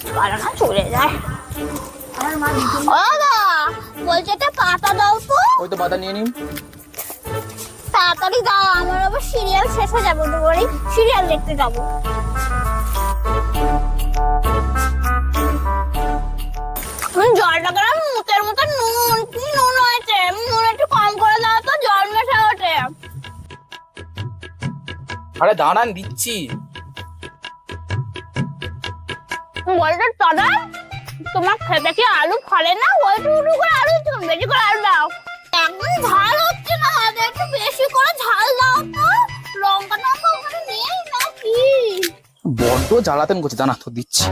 ফুচকাটা না চলে যায়। ও দাদা, বলছে একটা পাতা দাও তো। ওই তো পাতা নিয়ে নিন। তাড়াতাড়ি দাও, আমার আবার সিরিয়াল শেষ হয়ে যাবে, দুপুরে সিরিয়াল দেখতে যাবো। জলটা গরম, মুখের মতো নুন, কি নুন হয়েছে, নুন একটু কম করে দাও তো, জল মেশা ওঠে। আরে দাঁড়ান, দিচ্ছি। বলতো দাদা, তোমার খেতে কি আলু ফলে না? ওইটু উঠু করে আলু দিচ্ছ, বেশি করে আলু দাও। একদম ঝাল হচ্ছে না, একটু বেশি করে ঝাল দাও তো। লঙ্কা টঙ্কা ওখানে নেই নাকি? বড্ড জ্বালাতেন করছে, দাঁড়া তো দিচ্ছি।